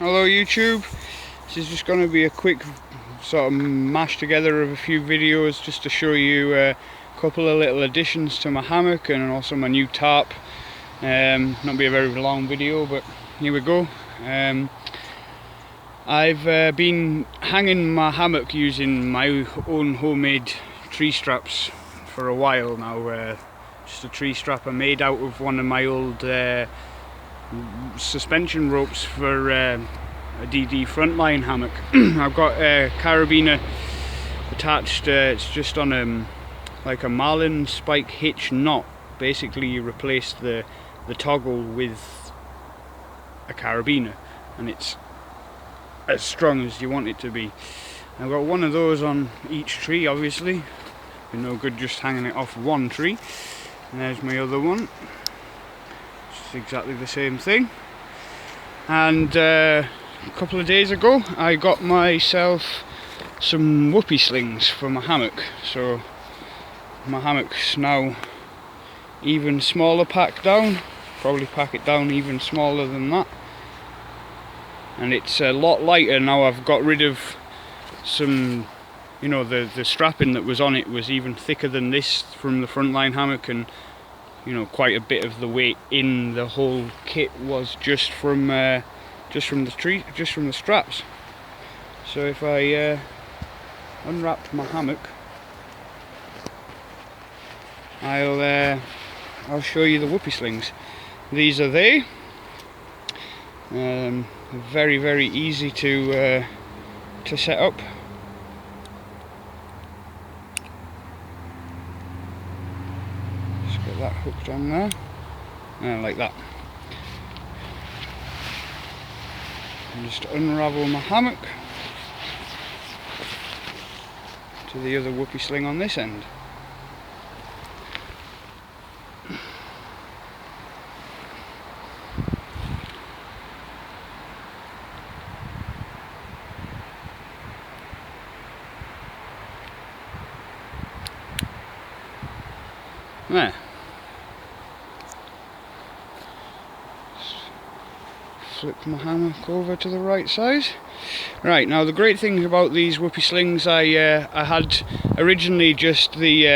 Hello YouTube, this is just going to be a quick sort of mash together of a few videos just to show you a couple of little additions to my hammock and also my new tarp. Not be a very long video, but here we go. I've been hanging my hammock using my own homemade tree straps for a while now. Just a tree strap I made out of one of my old suspension ropes for a DD frontline hammock. I've got a carabiner attached. It's just on like a marlin spike hitch knot. Basically you replace the toggle with a carabiner and it's as strong as you want it to be. I've got one of those on each tree, obviously. Be no good just hanging it off one tree. And there's my other one. It's exactly the same thing. And a couple of days ago I got myself some Whoopie slings for my hammock. So my hammock's now even smaller packed down. Probably pack it down even smaller than that. And it's a lot lighter now. I've got rid of some, you know, the strapping that was on it was even thicker than this from the frontline hammock, and you know, quite a bit of the weight in the whole kit was just from the straps. So if I unwrap my hammock, I'll show you the Whoopie slings. These are they. Very easy to set up. Just get that hooked on there, like that. And just unravel my hammock to the other Whoopie sling on this end. There. Flip my hammock over to the right side. Right, now the great thing about these Whoopie slings, I had originally just the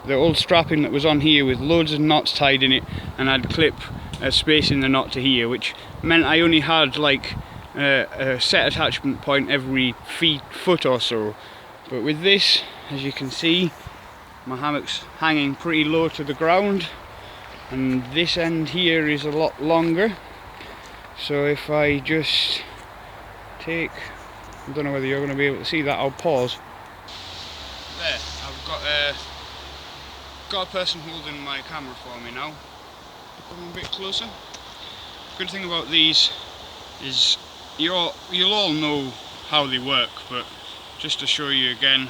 old strapping that was on here with loads of knots tied in it, and I'd clip a space in the knot to here, which meant I only had like a set attachment point every foot or so. But with this, as you can see, my hammock's hanging pretty low to the ground, and this end here is a lot longer. So if I just take, I don't know whether you're going to be able to see that, I'll pause. There, I've got a person holding my camera for me now. Come a bit closer. Good thing about these is you'll all know how they work, but just to show you again,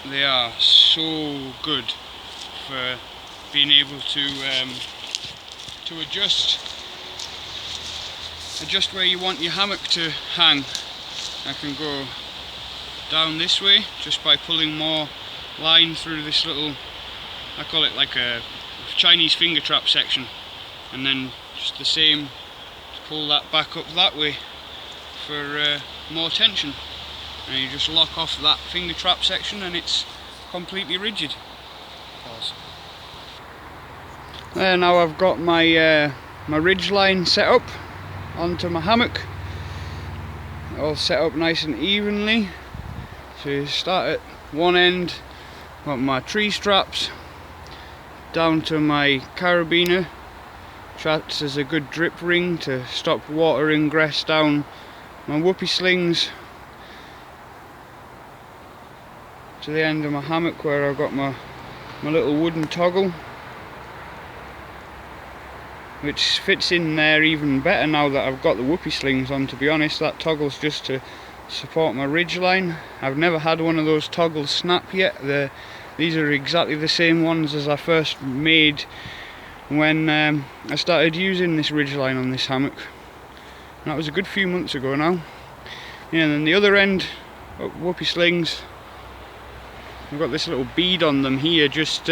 they are so good for being able to adjust where you want your hammock to hang. I can go down this way just by pulling more line through this little, I call it like a Chinese finger trap section, and then just the same to pull that back up that way for more tension. And you just lock off that finger trap section and it's completely rigid. Pause. There, now I've got my my ridge line set up onto my hammock, all set up nice and evenly. So you start at one end, got my tree straps down to my carabiner, which acts as a good drip ring to stop water ingress down my Whoopie slings, to the end of my hammock where I've got my little wooden toggle, which fits in there even better now that I've got the Whoopie slings on. To be honest, that toggle's just to support my ridge line. I've never had one of those toggles snap yet. These are exactly the same ones as I first made when I started using this ridge line on this hammock. And that was a good few months ago now. Yeah, and then the other end of Whoopie slings, I've got this little bead on them here just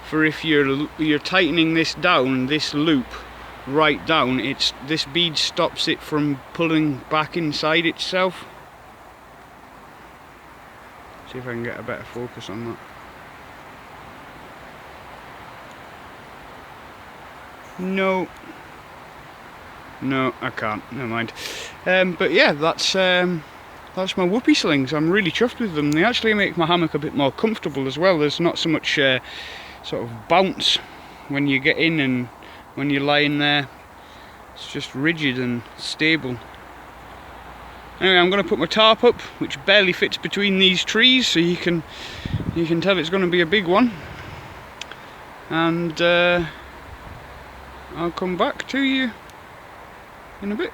for if you're tightening this down, this loop right down, this bead stops it from pulling back inside itself. See if I can get a better focus on that. No, I can't. Never mind. But yeah, that's my Whoopie slings. I'm really chuffed with them. They actually make my hammock a bit more comfortable as well. There's not so much sort of bounce when you get in and when you're lying there. It's just rigid and stable. Anyway, I'm going to put my tarp up, which barely fits between these trees, so you can tell it's going to be a big one. And I'll come back to you in a bit.